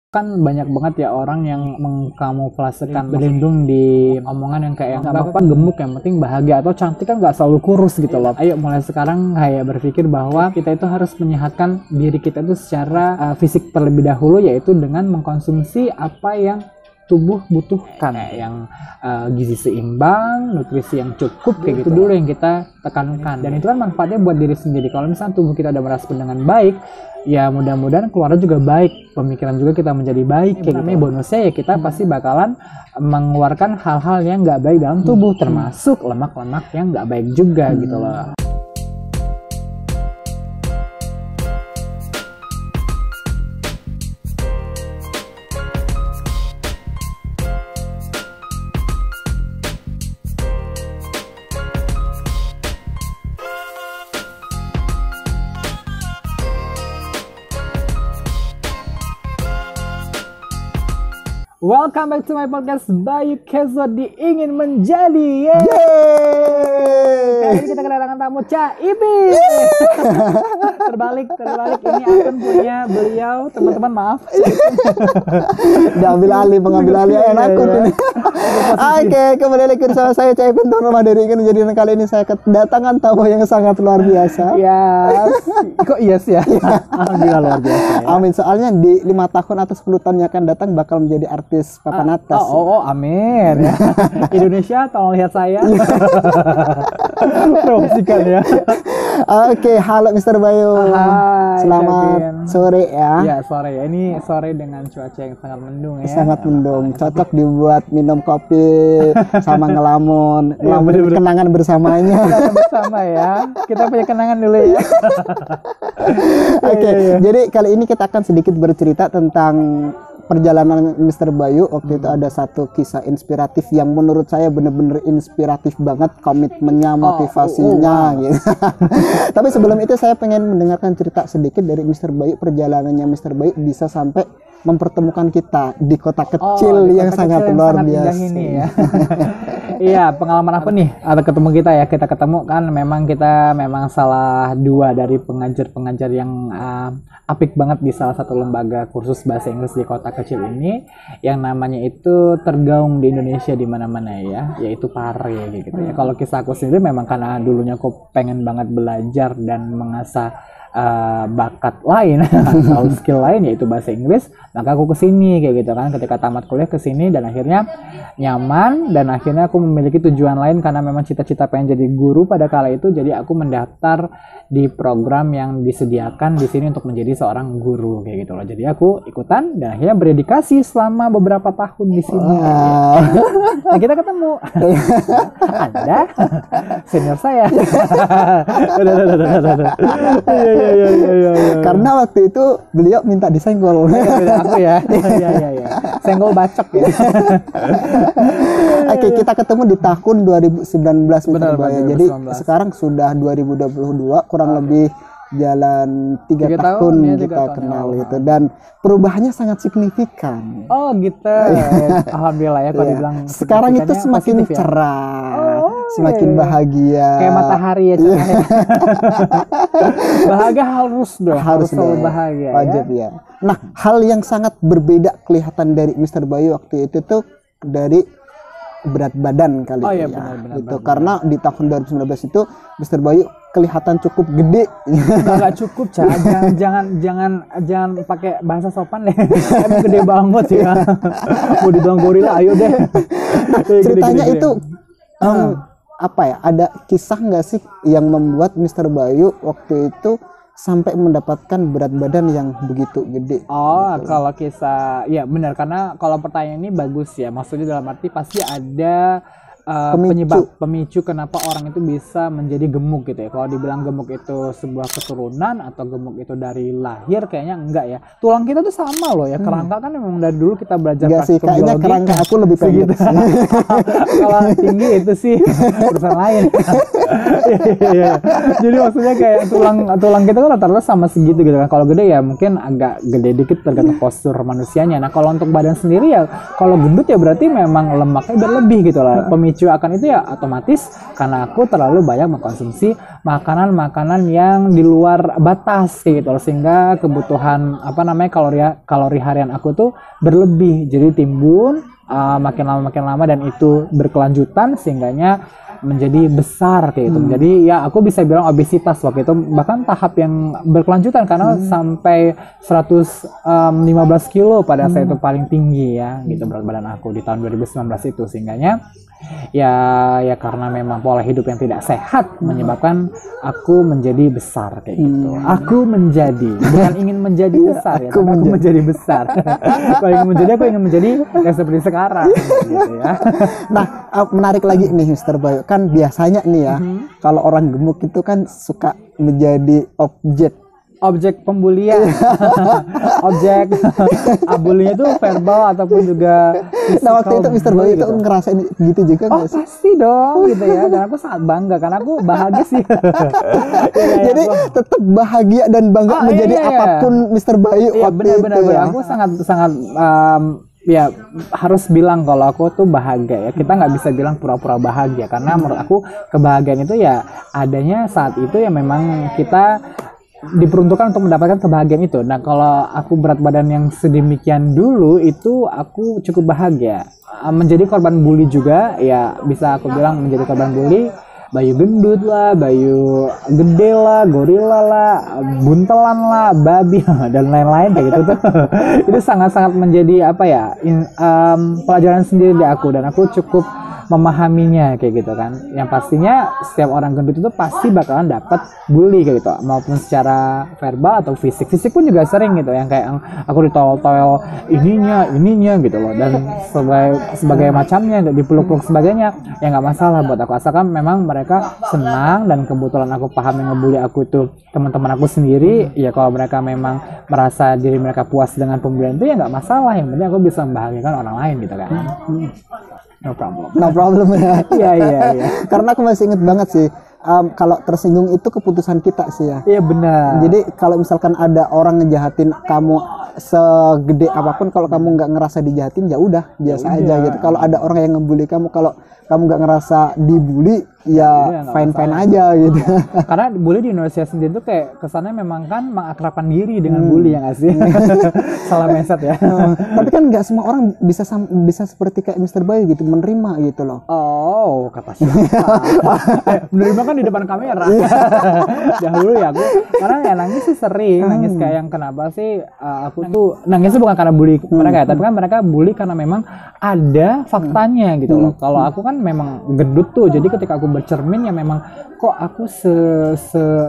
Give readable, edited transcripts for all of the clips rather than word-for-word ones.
Kan banyak banget ya orang yang mengkamuflasekan berlindung di omongan yang kayak nggak apa-apa gemuk, yang penting bahagia, atau cantik kan nggak selalu kurus gitu loh. Ayo mulai sekarang kayak berpikir bahwa kita itu harus menyehatkan diri kita itu secara fisik terlebih dahulu, yaitu dengan mengkonsumsi apa yang tubuh butuhkan, yang gizi seimbang, nutrisi yang cukup, kayak gitu dulu yang kita tekankan. Dan itu kan manfaatnya buat diri sendiri. Kalau misalnya tubuh kita udah merespon dengan baik, ya mudah-mudahan keluarnya juga baik, pemikiran juga kita menjadi baik. Kayak gitu. Bonusnya ya kita pasti bakalan mengeluarkan hal-hal yang nggak baik dalam tubuh, termasuk lemak-lemak yang nggak baik juga gitu loh. Welcome back to my podcast Bayu Kezo di Ingin Menjadi. Yeay! Kali ini kita kedatangan tamu Caibi. Terbalik ini akun punya beliau, teman-teman maaf. Diambil alih, mengambil alih akun ini. Oke, kembali lagi bersama saya Caibi untuk rumah dari Ingin Menjadi. Dan kali ini saya kedatangan tamu yang sangat luar biasa. Yes. Kok yes ya? Alhamdulillah luar biasa ya. Amin, soalnya di 5 tahun atau 10 tahun yang akan datang bakal menjadi artis papan atas. Amin. Indonesia tolong lihat saya. Promosikan ya. Oke, halo Mr. Bayu. Hai, selamat sore ya. Ya, sore ya. Ini sore dengan cuaca yang sangat mendung ya. Sangat mendung. Cocok dibuat minum kopi sama ngelamun. Kenangan bersamanya. Kenangan bersama ya. Kita punya kenangan dulu ya. Oke, jadi kali ini kita akan sedikit bercerita tentang perjalanan Mr. Bayu. Waktu itu ada satu kisah inspiratif yang menurut saya bener-bener inspiratif banget, komitmennya, motivasinya gitu. Tapi sebelum itu saya pengen mendengarkan cerita sedikit dari Mr. Bayu, perjalanannya Mr. Bayu bisa sampai mempertemukan kita di kota kecil yang sangat luar biasa ini ya. Iya, pengalaman apa nih atau ketemu kita ya, kita ketemu kan kita memang salah dua dari pengajar-pengajar yang apik banget di salah satu lembaga kursus bahasa Inggris di kota kecil ini, yang namanya itu tergaung di Indonesia di mana-mana ya, yaitu Pare gitu ya. Kalau kisah aku sendiri memang karena dulunya aku pengen banget belajar dan mengasah bakat lain atau skill lain, yaitu bahasa Inggris, maka aku kesini kayak gitu kan. Ketika tamat kuliah kesini dan akhirnya nyaman, dan akhirnya aku memiliki tujuan lain karena memang cita-cita pengen jadi guru pada kala itu. Jadi aku mendaftar di program yang disediakan di sini untuk menjadi seorang guru kayak gitu loh. Jadi aku ikutan dan akhirnya berdedikasi selama beberapa tahun di sini. Nah, kita ketemu. Anda senior saya. Iya. Karena waktu itu beliau minta disenggol. Aku ya. Iya. Senggol bacok ya. Oke, kita ketemu di tahun 2019. Benar, Jadi sekarang sudah 2022, kurang lebih jalan 3 tahun ya, kita kenal gitu, dan perubahannya sangat signifikan. Oh gitu. Alhamdulillah ya kalau dibilang. Sekarang itu semakin cerah, semakin bahagia. Kayak matahari ya. Bahagia harus dong. Harus selalu bahagia. Wajib ya. Nah, hal yang sangat berbeda kelihatan dari Mr. Bayu waktu itu tuh dari berat badan kali ya. Benar, gitu. Karena di tahun 2019 itu Mr. Bayu kelihatan cukup gede. Enggak cukup, jangan pakai bahasa sopan deh. Emang gede banget ya. Mau dibilang gorila, ayo deh. Ceritanya gede. Itu apa ya? Ada kisah nggak sih yang membuat Mr. Bayu waktu itu sampai mendapatkan berat badan yang begitu gede? Gitu. Kalau kisah, ya benar, karena kalau pertanyaan ini bagus ya. Maksudnya dalam arti pasti ada pemicu kenapa orang itu bisa menjadi gemuk gitu ya. Kalau dibilang gemuk itu sebuah keturunan atau gemuk itu dari lahir, kayaknya enggak ya. Tulang kita tuh sama loh ya. Kerangka kan memang dari dulu kita belajar praktikum biologi. Kayaknya kerangka aku lebih pendek. Kalau tinggi itu sih urusan lain. Iya, iya. Jadi maksudnya kayak tulang kita kan rata-rata sama segitu gitu kan. Kalau gede ya mungkin agak gede dikit tergantung postur manusianya. Nah kalau untuk badan sendiri ya, kalau gendut ya berarti memang lemaknya berlebih gitu lah. Pemicu akan itu ya otomatis karena aku terlalu banyak mengkonsumsi makanan-makanan yang di luar batas kayak gitu loh. Sehingga kebutuhan kalori harian aku tuh berlebih. Jadi timbun makin lama dan itu berkelanjutan sehingganya menjadi besar kayak gitu. Jadi ya aku bisa bilang obesitas waktu itu, bahkan tahap yang berkelanjutan karena sampai 115 kilo pada saat itu paling tinggi ya gitu berat badan aku di tahun 2019 itu. Sehingganya ya karena memang pola hidup yang tidak sehat menyebabkan aku menjadi besar kayak gitu. Aku menjadi, bukan ingin menjadi besar ya, tapi aku menjadi besar. Kalau ingin menjadi, aku ingin menjadi ya seperti sekarang gitu ya. Nah, menarik lagi nih Mr. Bayu. Kan biasanya nih ya, kalau orang gemuk itu kan suka menjadi objek pembulian. Objek bulinya itu verbal ataupun juga physical. Nah, waktu itu Mr. Bayu itu ngerasain gitu juga nggak sih? Pasti dong gitu ya, dan aku sangat bangga karena aku bahagia sih. Jadi tetap bahagia dan bangga menjadi apapun Mr. Bayu waktu benar-benar itu ya. Aku sangat ya harus bilang kalau aku tuh bahagia ya. Kita nggak bisa bilang pura-pura bahagia karena menurut aku kebahagiaan itu ya adanya saat itu ya memang kita diperuntukkan untuk mendapatkan kebahagiaan itu. Nah kalau aku berat badan yang sedemikian dulu itu aku cukup bahagia. Menjadi korban bully juga ya, bisa aku bilang menjadi korban bully. Bayu gendut lah, Bayu gede lah, gorila lah, buntelan lah, babi dan lain-lain kayak gitu tuh. Itu sangat-sangat menjadi pelajaran sendiri di aku, dan aku cukup memahaminya kayak gitu kan. Yang pastinya setiap orang gendut itu pasti bakalan dapat bully kayak gitu, maupun secara verbal atau fisik pun juga sering gitu, yang kayak aku ditowel-towel ininya gitu loh, dan sebagai macamnya dipeluk-peluk sebagainya ya nggak masalah buat aku, asalkan memang mereka senang. Dan kebetulan aku paham yang ngebully aku itu teman-teman aku sendiri ya, kalau mereka memang merasa diri mereka puas dengan pembulian itu ya nggak masalah, yang penting aku bisa membahagiakan orang lain gitu kan. No problem ya. Iya. Karena aku masih inget banget sih, kalau tersinggung itu keputusan kita sih ya. Iya benar. Jadi kalau misalkan ada orang ngejahatin kamu segede apapun, kalau kamu nggak ngerasa dijahatin ya udah biasa aja gitu. Kalau ada orang yang ngebully kamu, kalau kamu nggak ngerasa dibully ya fine aja gitu. Karena bully di Indonesia sendiri tuh kayak kesannya memang kan mengakrabkan diri dengan bully ya nggak sih? Salah mindset ya. Tapi kan nggak semua orang bisa seperti kayak Mr. Bayu gitu, menerima gitu loh. Oh, kata siapa? Menerima kan di depan kamera. Dahulu ya aku, karena ya nangis sih sering, nangis kayak yang kenapa sih aku tuh nangisnya bukan karena bully mereka ya, tapi kan mereka bully karena memang ada faktanya gitu loh. Kalau aku kan memang gendut tuh, jadi ketika aku bercermin ya memang kok aku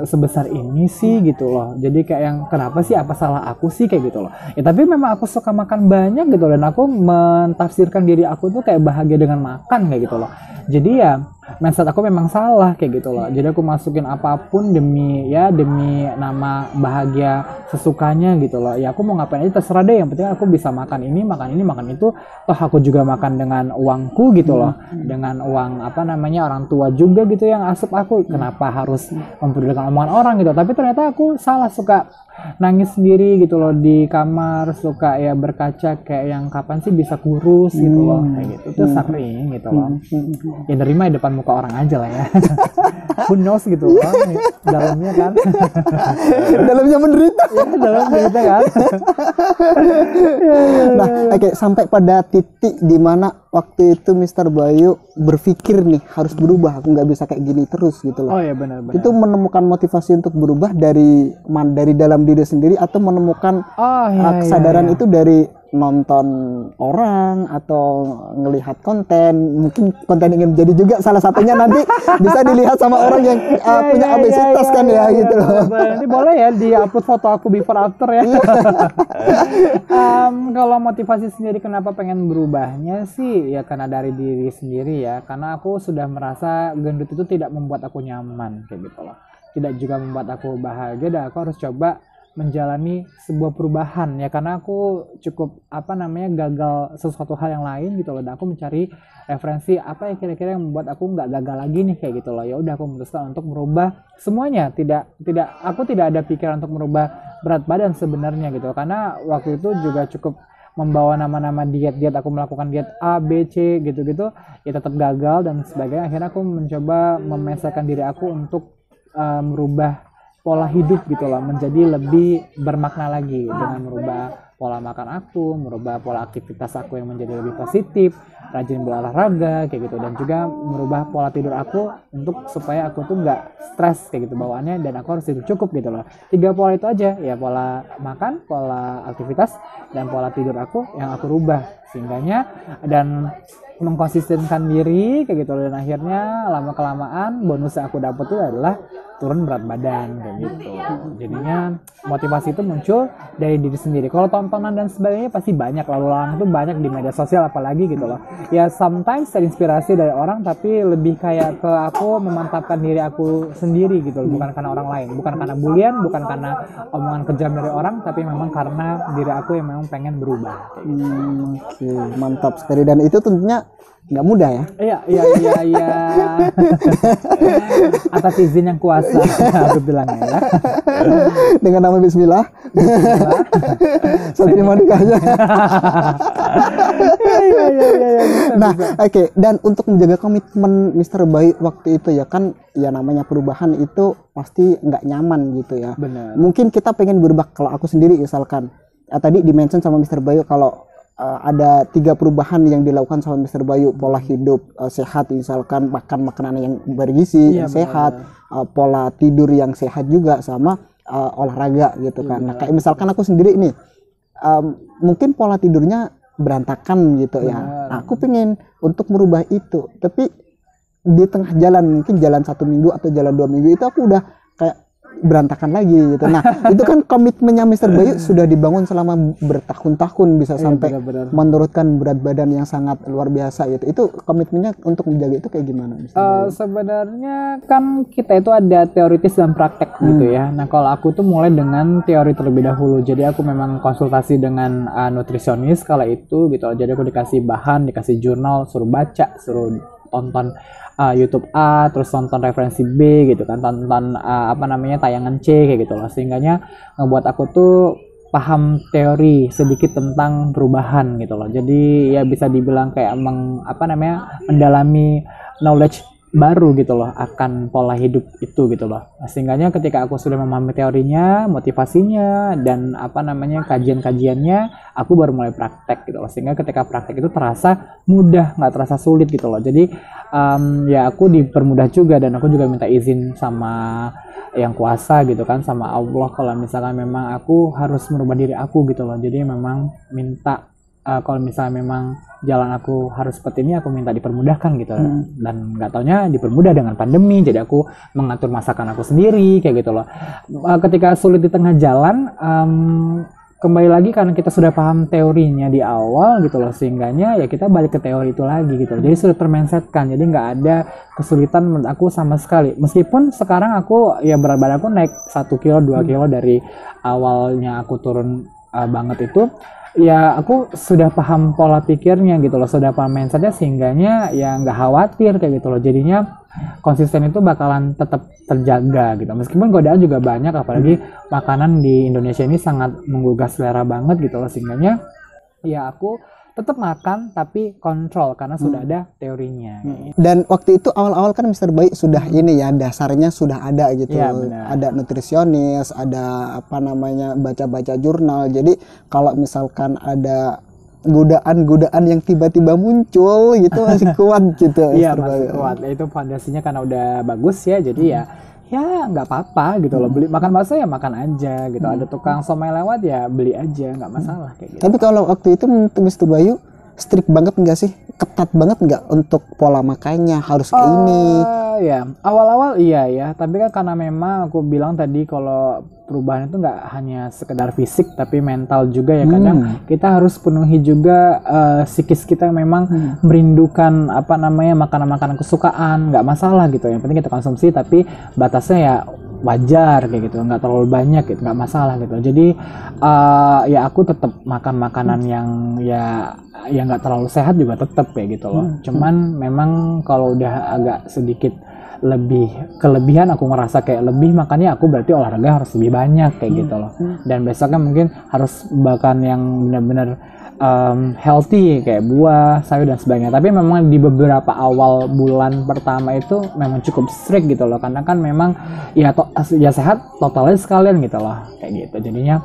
sebesar ini sih gitu loh. Jadi kayak yang kenapa sih, apa salah aku sih kayak gitu loh. Ya tapi memang aku suka makan banyak gitu, dan aku mentafsirkan diri aku tuh kayak bahagia dengan makan kayak gitu loh. Jadi ya mindset aku memang salah kayak gitu loh. Jadi aku masukin apapun demi nama bahagia sesukanya gitu loh. Ya aku mau ngapain aja terserah deh, yang penting aku bisa makan ini, makan itu. Toh aku juga makan dengan uangku gitu loh. Dengan uang orang tua juga gitu yang asup aku. Kenapa harus mempedulikan omongan orang gitu. Tapi ternyata aku salah, suka nangis sendiri gitu loh di kamar, suka ya berkaca kayak yang kapan sih bisa kurus gitu loh, kayak gitu. Itu sering gitu loh. Ya nerima di depan muka orang aja lah ya. Who knows gitu loh, dalamnya kan. Dalamnya menderita. Ya, dalam menderita kan. Nah, oke, sampai pada titik di mana waktu itu Mr. Bayu berpikir nih harus berubah, aku nggak bisa kayak gini terus gitu loh. Oh ya benar. Itu menemukan motivasi untuk berubah dari dalam diri sendiri, atau menemukan kesadaran itu dari nonton orang atau ngelihat konten, mungkin konten ingin jadi juga salah satunya nanti bisa dilihat sama orang yang punya obesitas kan ya gitu loh. Nanti boleh ya di upload foto aku before after ya. Kalau motivasi sendiri kenapa pengen berubahnya sih ya karena dari diri sendiri ya, karena aku sudah merasa gendut itu tidak membuat aku nyaman kayak gitu loh, tidak juga membuat aku bahagia, dan aku harus coba menjalani sebuah perubahan ya, karena aku cukup gagal sesuatu hal yang lain gitu loh, dan aku mencari referensi apa ya kira-kira yang membuat aku nggak gagal lagi nih kayak gitu loh. Ya udah, aku memutuskan untuk merubah semuanya. Aku tidak ada pikiran untuk merubah berat badan sebenarnya gitu, karena waktu itu juga cukup membawa nama-nama diet, aku melakukan diet A, B, C gitu-gitu ya tetap gagal dan sebagainya. Akhirnya aku mencoba memesakan diri aku untuk merubah pola hidup gitu loh, menjadi lebih bermakna lagi dengan merubah pola makan aku, merubah pola aktivitas aku yang menjadi lebih positif, rajin berolahraga kayak gitu, dan juga merubah pola tidur aku untuk supaya aku tuh nggak stres kayak gitu bawaannya, dan aku harus tidur cukup gitu loh. 3 pola itu aja ya, pola makan, pola aktivitas, dan pola tidur aku yang aku rubah sehingganya, dan mengkonsistenkan diri kayak gitu, dan akhirnya lama kelamaan bonus yang aku dapet tuh adalah turun berat badan kayak gitu. Jadinya motivasi itu muncul dari diri sendiri. Kalau tontonan dan sebagainya pasti banyak, lalu lalang itu banyak di media sosial apalagi gitu loh. Ya sometimes terinspirasi dari orang, tapi lebih kayak ke aku memantapkan diri aku sendiri gitu loh, bukan karena orang lain, bukan karena bulian, bukan karena omongan kejam dari orang, tapi memang karena diri aku yang memang pengen berubah. Oke, mantap sekali, dan itu tentunya nggak mudah ya. Iya. Atas izin yang kuasa, aku bilang ya. Dengan nama Bismillah. Saya terima nikahnya. Nah, oke. Dan untuk menjaga komitmen Mr. Bayu waktu itu ya kan, ya namanya perubahan itu pasti nggak nyaman gitu ya. Benar. Mungkin kita pengen berubah. Kalau aku sendiri misalkan, tadi dimention sama Mr. Bayu kalau ada 3 perubahan yang dilakukan sama Mr. Bayu, pola hidup sehat, misalkan makan makanan yang bergizi, yang sehat, pola tidur yang sehat juga, sama olahraga gitu kan. Nah, kayak misalkan aku sendiri nih, mungkin pola tidurnya berantakan gitu ya. Nah, aku pengen untuk merubah itu, tapi di tengah jalan, mungkin jalan 1 minggu atau jalan 2 minggu itu aku udah kayak berantakan lagi gitu. Nah, itu kan komitmennya Mr. Bayu sudah dibangun selama bertahun-tahun, bisa sampai menurunkan berat badan yang sangat luar biasa gitu. Itu komitmennya untuk menjaga itu kayak gimana, Mr. Bayu? Sebenarnya kan kita itu ada teoritis dan praktek gitu ya. Nah, kalau aku tuh mulai dengan teori terlebih dahulu. Jadi aku memang konsultasi dengan nutrisionis kala itu gitu. Jadi aku dikasih bahan, dikasih jurnal, suruh baca, suruh tonton YouTube A, terus tonton referensi B gitu kan, tonton tayangan C kayak gitu loh, sehingganya ngebuat aku tuh paham teori sedikit tentang perubahan gitu loh. Jadi ya bisa dibilang kayak mendalami knowledge baru gitu loh akan pola hidup itu gitu loh. Sehingganya ketika aku sudah memahami teorinya, motivasinya, dan kajian-kajiannya, aku baru mulai praktek gitu loh. Sehingga ketika praktek itu terasa mudah, nggak terasa sulit gitu loh. Jadi ya aku dipermudah juga, dan aku juga minta izin sama yang kuasa gitu kan, sama Allah kalau misalkan memang aku harus merubah diri aku gitu loh. Jadi memang minta kalau misalnya memang jalan aku harus seperti ini, aku minta dipermudahkan gitu. Dan nggak taunya dipermudah dengan pandemi, jadi aku mengatur masakan aku sendiri kayak gitu loh. Ketika sulit di tengah jalan, kembali lagi karena kita sudah paham teorinya di awal gitu loh, sehingganya ya kita balik ke teori itu lagi gitu loh. Jadi sudah termindsetkan, jadi nggak ada kesulitan menurut aku sama sekali. Meskipun sekarang aku ya berat badan aku naik 1 kilo 2 kilo dari awalnya aku turun banget itu, ya aku sudah paham pola pikirnya gitu loh, sudah paham mindsetnya, sehingganya ya nggak khawatir kayak gitu loh. Jadinya konsisten itu bakalan tetap terjaga gitu, meskipun godaan juga banyak, apalagi makanan di Indonesia ini sangat menggugah selera banget gitu loh, sehingganya ya aku tetap makan tapi kontrol karena sudah ada teorinya. Dan waktu itu awal-awal kan Mr. Bayu sudah ini ya, dasarnya sudah ada gitu. Ya, ada nutrisionis, ada baca-baca jurnal. Jadi kalau misalkan ada godaan-godaan yang tiba-tiba muncul gitu masih kuat gitu. Iya, masih kuat. Itu fondasinya karena udah bagus ya, jadi ya nggak apa-apa gitu loh. Beli makan bakso ya makan aja gitu. Ada tukang somai lewat ya beli aja, nggak masalah kayak gitu. Tapi kalau waktu itu Mr. Bayu strict banget nggak sih? Ketat banget nggak untuk pola makannya harus kayak ini? Ya awal-awal iya ya, tapi kan karena memang aku bilang tadi kalau perubahan itu nggak hanya sekedar fisik tapi mental juga ya. Kadang kita harus penuhi juga psikis kita yang memang merindukan makanan-makanan kesukaan, nggak masalah gitu. Yang penting kita konsumsi, tapi batasnya ya wajar kayak gitu, nggak terlalu banyak gitu, nggak masalah gitu. Jadi ya aku tetap makan makanan yang nggak terlalu sehat juga tetap kayak gitu loh. Cuman memang kalau udah agak sedikit lebih kelebihan, aku ngerasa kayak lebih, makanya aku berarti olahraga harus lebih banyak kayak gitu loh. Dan besoknya mungkin harus makan yang benar-benar healthy kayak buah, sayur dan sebagainya. Tapi memang di beberapa awal bulan pertama itu memang cukup strict gitu loh, karena kan memang ya sehat totalnya sekalian gitu loh kayak gitu. Jadinya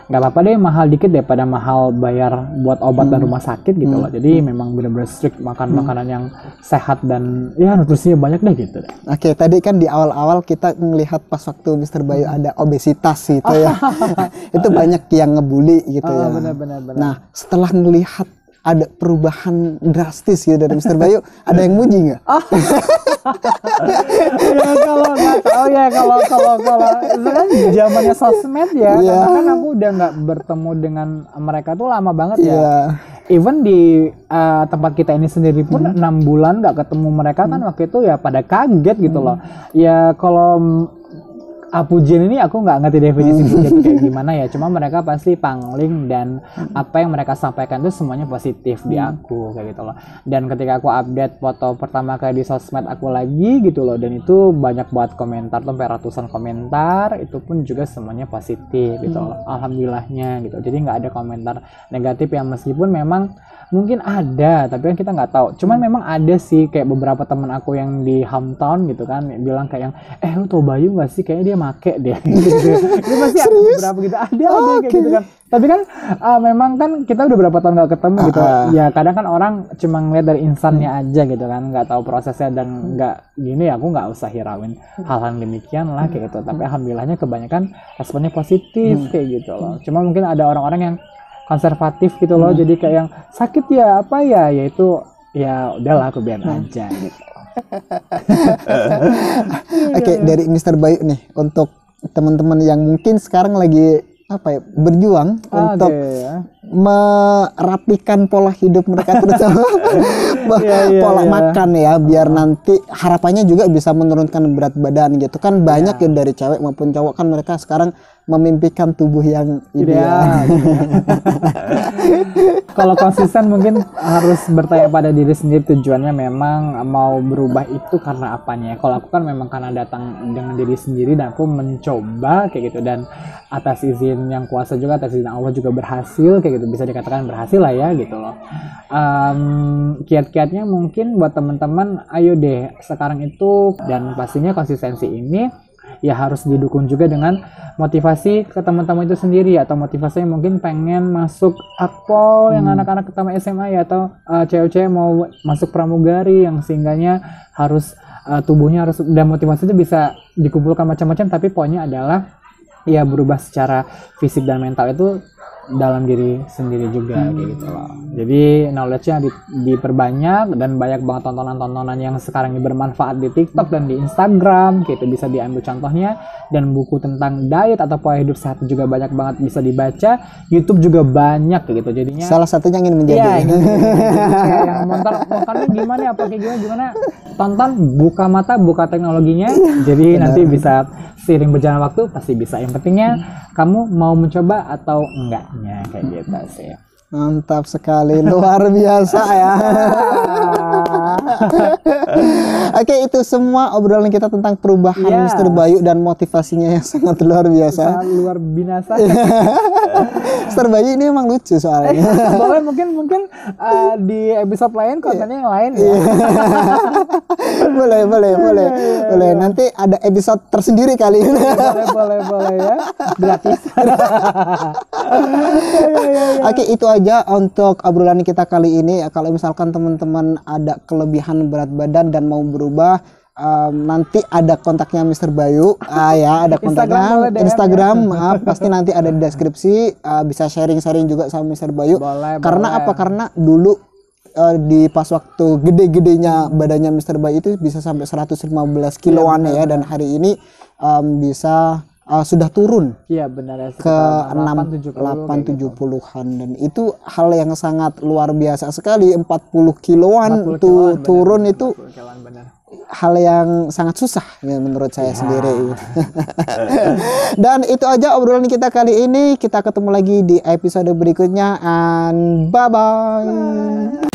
nggak apa-apa deh mahal dikit daripada mahal bayar buat obat dan rumah sakit gitu loh. Jadi memang benar-benar strict makan makanan yang sehat dan ya nutrisinya banyak deh gitu deh. Oke, tadi kan di awal-awal kita melihat pas waktu Mr. Bayu ada obesitas gitu ya. Itu banyak yang ngebully gitu ya. Benar. Nah, setelah melihat ada perubahan drastis gitu dari Mr. Bayu, ada yang muji nggak? Ya kalau nggak tahu ya, kalau itu kan zamannya sosmed ya, karena kan aku udah nggak bertemu dengan mereka tuh lama banget ya. Even di tempat kita ini sendiri pun 6 bulan nggak ketemu mereka kan, waktu itu ya pada kaget gitu loh. Ya kalau pujian ini aku nggak ngerti definisi pujian itu kayak gimana ya, cuma mereka pasti pangling dan apa yang mereka sampaikan itu semuanya positif di aku kayak gitu loh. Dan ketika aku update foto pertama kali di sosmed aku lagi gitu loh, dan itu banyak buat komentar tuh, sampai ratusan komentar, itu pun juga semuanya positif gitu loh, alhamdulillahnya gitu. Jadi nggak ada komentar negatif ya, meskipun memang mungkin ada, tapi kan kita nggak tahu. Cuman memang ada sih kayak beberapa teman aku yang di hometown gitu kan bilang kayak yang lu tau Bayu nggak sih, kayaknya dia make deh gitu. Itu pasti ada beberapa gitu, ada kayak gitu kan. Tapi kan memang kan kita udah berapa tahun nggak ketemu gitu. Ya kadang kan orang cuma ngeliat dari insannya aja gitu kan, nggak tahu prosesnya dan nggak gini, aku nggak usah hirauin hal-hal demikian lah kayak gitu. Tapi alhamdulillahnya kebanyakan responnya positif kayak gitu loh. Cuma mungkin ada orang-orang yang konservatif gitu loh, jadi kayak yang sakit ya apa ya, yaitu ya udahlah aku biar aja gitu. Oke, dari Mr. Bayu nih untuk teman-teman yang mungkin sekarang lagi berjuang untuk merapikan pola hidup mereka, terutama pola makan ya, biar nanti harapannya juga bisa menurunkan berat badan gitu kan. Banyak ya dari cewek maupun cowok kan, mereka sekarang memimpikan tubuh yang ideal. Kalau konsisten mungkin harus bertanya pada diri sendiri, tujuannya memang mau berubah itu karena apanya. Kalau aku kan memang karena datang dengan diri sendiri dan aku mencoba kayak gitu, dan atas izin yang kuasa juga, atas izin Allah juga berhasil kayak gitu, bisa dikatakan berhasil lah ya gitu loh. Kiat-kiatnya mungkin buat teman-teman, ayo deh sekarang itu, dan pastinya konsistensi ini ya harus didukung juga dengan motivasi ke teman-teman itu sendiri, atau motivasi yang mungkin pengen masuk akpol yang anak-anak pertama SMA ya, atau cewek-cewek mau masuk pramugari yang sehingganya harus tubuhnya harus, dan motivasi itu bisa dikumpulkan macam-macam, tapi poinnya adalah ya berubah secara fisik dan mental itu dalam diri sendiri juga kayak gitu loh. Jadi knowledge-nya diperbanyak, dan banyak banget tontonan-tontonan yang sekarang ini bermanfaat di TikTok dan di Instagram kayak itu, bisa diambil contohnya. Dan buku tentang diet atau pola hidup sehat juga banyak banget bisa dibaca. YouTube juga banyak kayak gitu. Jadinya salah satunya ingin menjadi yang makannya gimana, apa kayak gimana, tonton, buka mata, buka teknologinya. Jadi nanti bisa seiring berjalan waktu pasti bisa. Yang pentingnya kamu mau mencoba atau enggaknya kayak gitu sih. Mantap sekali, luar biasa ya. Oke, itu semua obrolan kita tentang perubahan Mr. Bayu dan motivasinya yang sangat luar biasa. Sangat luar binasa. Mr. Bayu ini emang lucu soalnya. Boleh mungkin di episode lain kontennya yang lain ya. boleh. Nanti ada episode tersendiri kali ini. boleh ya. Gratis. Oke, itu aja untuk obrolan kita kali ini. Kalau misalkan teman-teman ada kelebihan berat badan dan mau berubah, nanti ada kontaknya Mr. Bayu. Ya, ada kontaknya Instagram. Pasti nanti ada di deskripsi. Bisa sharing-sharing juga sama Mr. Bayu. Karena apa? Karena dulu di pas waktu gede-gedenya badannya Mr. Bayu itu bisa sampai 115 kiloan ya, dan hari ini bisa sudah turun benar ya, ke 8-70-an, dan itu hal yang sangat luar biasa sekali. 40 kiloan turun itu hal yang sangat susah ya, menurut saya sendiri. Dan itu aja obrolan kita kali ini. Kita ketemu lagi di episode berikutnya, and bye bye.